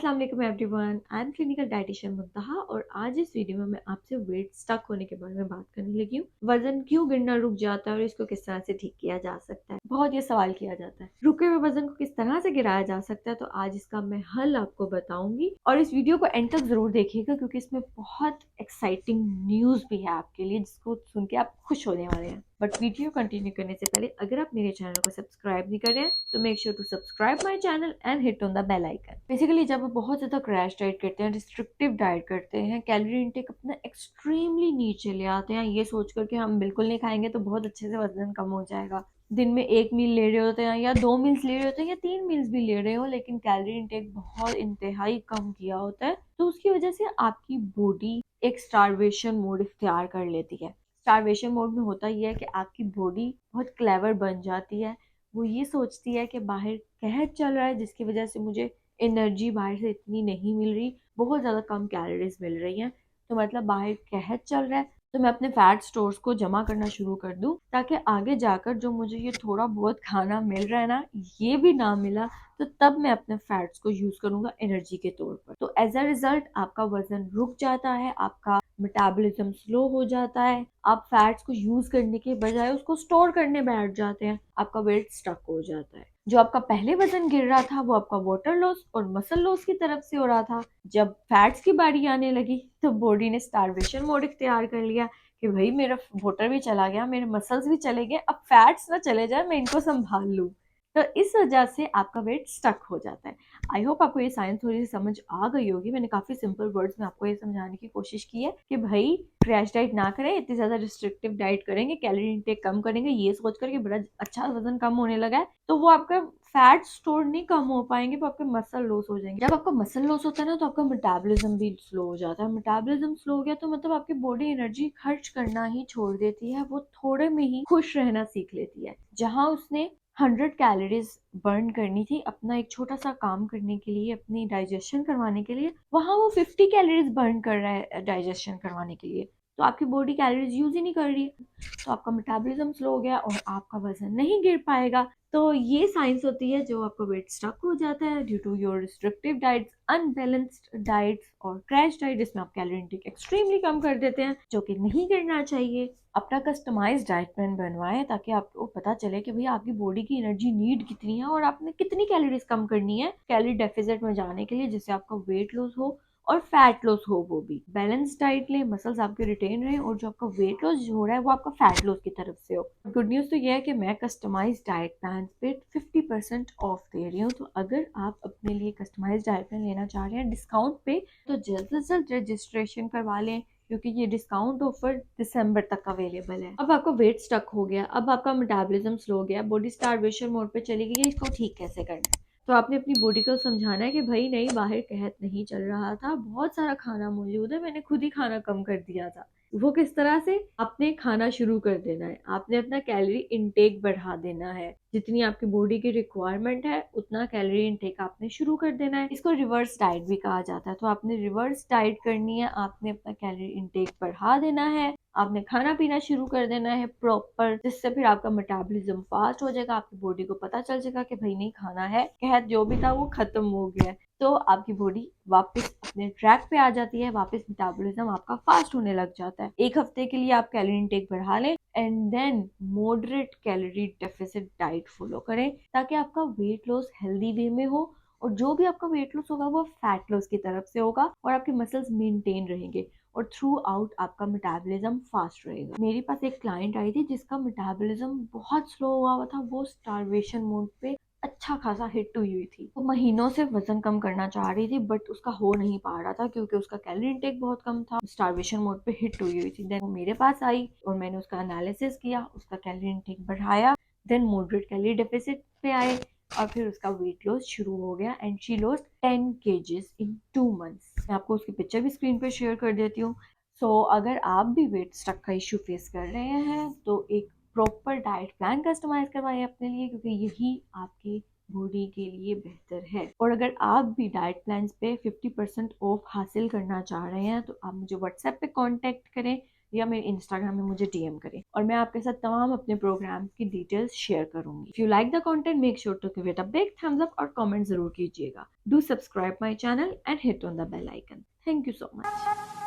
अस्सलाम वालेकुम everyone, I am clinical dietitian Muntaha और आज इस वीडियो में मैं आपसे वेट स्टक होने के बारे में बात करने लगी हूँ। वजन क्यों गिरना रुक जाता है और इसको किस तरह से ठीक किया जा सकता है। बहुत ये सवाल किया जाता है, रुके हुए वजन को किस तरह से गिराया जा सकता है। तो आज इसका मैं हल आपको बताऊंगी और इस वीडियो को एंड तक जरूर देखिएगा क्योंकि इसमें बहुत एक्साइटिंग न्यूज भी है आपके लिए जिसको सुन के आप खुश होने वाले हैं। बट वीडियो कंटिन्यू करने से पहले अगर आप मेरे चैनल को सब्सक्राइब नहीं कर रहे हैं तो make sure to subscribe my channel and hit on the bell icon. Basically जब आप बहुत ज्यादा क्रैश डाइट करते हैं, रिस्ट्रिक्टिव डाइट करते हैं, कैलोरी इनटेक अपना एक्सट्रीमली नीचे ले आते हैं ये सोच कर के हम बिल्कुल नहीं खाएंगे तो बहुत अच्छे से वजन कम हो जाएगा। दिन में एक मील ले रहे होते हैं या 2 मील्स ले रहे होते हैं या 3 मील्स भी ले रहे हो लेकिन कैलोरी इनटेक बहुत इंतहाई कम किया होता है तो उसकी वजह से आपकी बॉडी एक स्टारवेशन मोड इख्तियार कर लेती है। स्टारवेशन मोड में होता यह है कि आपकी बॉडी बहुत क्लेवर बन जाती है। वो ये सोचती है कि बाहर कहर चल रहा है जिसकी वजह से मुझे एनर्जी बाहर से इतनी नहीं मिल रही, बहुत ज़्यादा कम कैलोरीज मिल रही हैं। तो मतलब बाहर कहर चल रहा है तो मैं अपने फैट स्टोर्स को जमा करना शुरू कर दूं ताकि आगे जाकर जो मुझे ये थोड़ा बहुत खाना मिल रहा है ना, ये भी ना मिला तो तब मैं अपने फैट्स को यूज करूंगा एनर्जी के तौर पर। तो एज अ रिजल्ट आपका वजन रुक जाता है, आपका मेटाबॉलिज्म स्लो हो जाता है, आप फैट्स को यूज करने के बजाय उसको स्टोर करने बैठ जाते हैं, आपका वेट स्टक हो जाता है। जो आपका पहले वजन गिर रहा था वो आपका वाटर लॉस और मसल लॉस की तरफ से हो रहा था। जब फैट्स की बारी आने लगी तो बॉडी ने स्टारवेशन मोड इख्तियार कर लिया कि भाई मेरा वाटर भी चला गया, मेरे मसल्स भी चले गए, अब फैट्स ना चले जाए, मैं इनको संभाल लूं। तो इस वजह से आपका वेट स्टक हो जाता है। आई होप आपको ये साइंस थोड़ी सी समझ आ गई होगी। मैंने काफी सिंपल वर्ड्स में आपको ये समझाने की कोशिश की है कि भाई क्रैश डाइट ना करें, इतनी ज्यादा रिस्ट्रिक्टिव डाइट करेंगे, कैलोरी इनटेक कम करेंगे ये सोच कर कि बड़ा अच्छा वजन कम होने लगा है तो वो आपका फैट स्टोर नहीं कम हो पाएंगे, वो आपके मसल लॉस हो जाएंगे। जब आपका मसल लॉस होता है ना तो आपका मेटाबॉलिज्म भी स्लो हो जाता है। मेटाबॉलिज्म स्लो हो गया तो मतलब आपकी बॉडी एनर्जी खर्च करना ही छोड़ देती है, वो थोड़े में ही खुश रहना सीख लेती है। जहां उसने 100 कैलोरीज बर्न करनी थी अपना एक छोटा सा काम करने के लिए, अपनी डाइजेशन करवाने के लिए, वहां वो 50 कैलोरीज बर्न कर रहा है डाइजेशन करवाने के लिए। तो आपकी बॉडी कैलोरीज यूज ही नहीं कर रही है तो आपका मेटाबॉलिज्म स्लो हो गया और आपका वजन नहीं गिर पाएगा। तो ये साइंस होती है जो आपका वेट स्टक हो जाता है due to your restrictive diets, unbalanced diets और क्रैश डाइट जिसमें आप कैलोरी इंटेक एक्सट्रीमली कम कर देते हैं जो कि नहीं करना चाहिए। अपना कस्टमाइज्ड डाइट प्लान बनवाएं ताकि आपको पता चले कि भैया आपकी बॉडी की एनर्जी नीड कितनी है और आपने कितनी कैलोरीज कम करनी है कैलोरी डेफिसिट में जाने के लिए जिससे आपका वेट लॉस हो और फैट लॉस हो। वो भी बैलेंस डाइट लें, मसल्स आपके रिटेन रहे और जो आपका वेट लॉस जो हो रहा है वो आपका फैट लॉस की तरफ से हो। गुड न्यूज़ तो ये है कि मैं कस्टमाइज डाइट प्लान पे 50% ऑफ दे रही हूँ। तो अगर आप अपने लिए कस्टमाइज डाइट प्लान लेना चाह रहे हैं डिस्काउंट पे तो जल्द से जल्द रजिस्ट्रेशन करवा लें क्योंकि ये डिस्काउंट ऑफर दिसंबर तक अवेलेबल है। अब आपका वेट स्टक हो गया, अब आपका मेटाबॉलिज्म स्लो हो गया, बॉडी स्टारवेशन मोड पे चली गई है, इसको ठीक कैसे करना है। तो आपने अपनी बॉडी को समझाना है कि भाई नहीं, बाहर कहत नहीं चल रहा था, बहुत सारा खाना मौजूद है, मैंने खुद ही खाना कम कर दिया था। वो किस तरह से? आपने खाना शुरू कर देना है, आपने अपना कैलोरी इनटेक बढ़ा देना है, जितनी आपकी बॉडी की रिक्वायरमेंट है उतना कैलोरी इनटेक आपने शुरू कर देना है। इसको रिवर्स डाइट भी कहा जाता है। तो आपने रिवर्स डाइट करनी है, आपने अपना कैलोरी इनटेक बढ़ा देना है, आपने खाना पीना शुरू कर देना है प्रॉपर, जिससे फिर आपका मेटाबॉलिज्म फास्ट हो जाएगा, आपकी बॉडी को पता चल जाएगा कि भाई नहीं खाना है, कहत जो भी था वो खत्म हो गया है। तो आपकी बॉडी वापस अपने ट्रैक पे आ जाती है, वापस मेटाबॉलिज्म आपका फास्ट होने लग जाता है। एक हफ्ते के लिए आप कैलोरी इनटेक बढ़ा लें and then moderate calorie deficit diet follow करें ताकि आपका वेट लॉस हेल्दी वे में हो और जो भी आपका वेट लॉस होगा वो फैट लॉस की तरफ से होगा और आपके मसल्स मेंटेन रहेंगे और थ्रू आउट आपका मेटाबॉलिज्म फास्ट रहेगा। मेरे पास एक क्लाइंट आई थी जिसका मेटाबॉलिज्म बहुत स्लो हुआ था, वो स्टारवेशन मोड पे अच्छा खासा हिट हुई थी। वो महीनों से वजन कम करना चाह रही थी बट उसका हो नहीं पा रहा था क्योंकि उसका कैलोरी इंटेक बहुत कम था, स्टारवेशन मोड पे हिट हुई थी। देन वो मेरे पास आई और मैंने उसका एनालिसिस किया, उसका कैलोरी इंटेक बढ़ाया, देन मॉडरेट कैलोरी डेफिसिट पे आए और फिर उसका वेट लॉस शुरू हो गया and she lost 10 KGs in 2 months. मैं आपको उसकी पिक्चर भी स्क्रीन पे शेयर कर देती हूँ। सो अगर आप भी वेट स्टक का इशू फेस कर रहे हैं तो एक प्रॉपर डाइट प्लान कस्टमाइज करवाएं अपने लिए क्योंकि यही आपकी बॉडी के लिए बेहतर है। और अगर आप भी डाइट प्लान पे 50% ऑफ हासिल करना चाह रहे हैं तो आप मुझे व्हाट्सएप पे कांटेक्ट करें। या मेरे इंस्टाग्राम में मुझे डीएम करें और मैं आपके साथ तमाम अपने प्रोग्राम की डिटेल्स शेयर करूंगी। If you like the content, make sure to give it a big thumbs up और कमेंट जरूर कीजिएगा। Do subscribe my channel and hit on the bell icon. Thank you so much.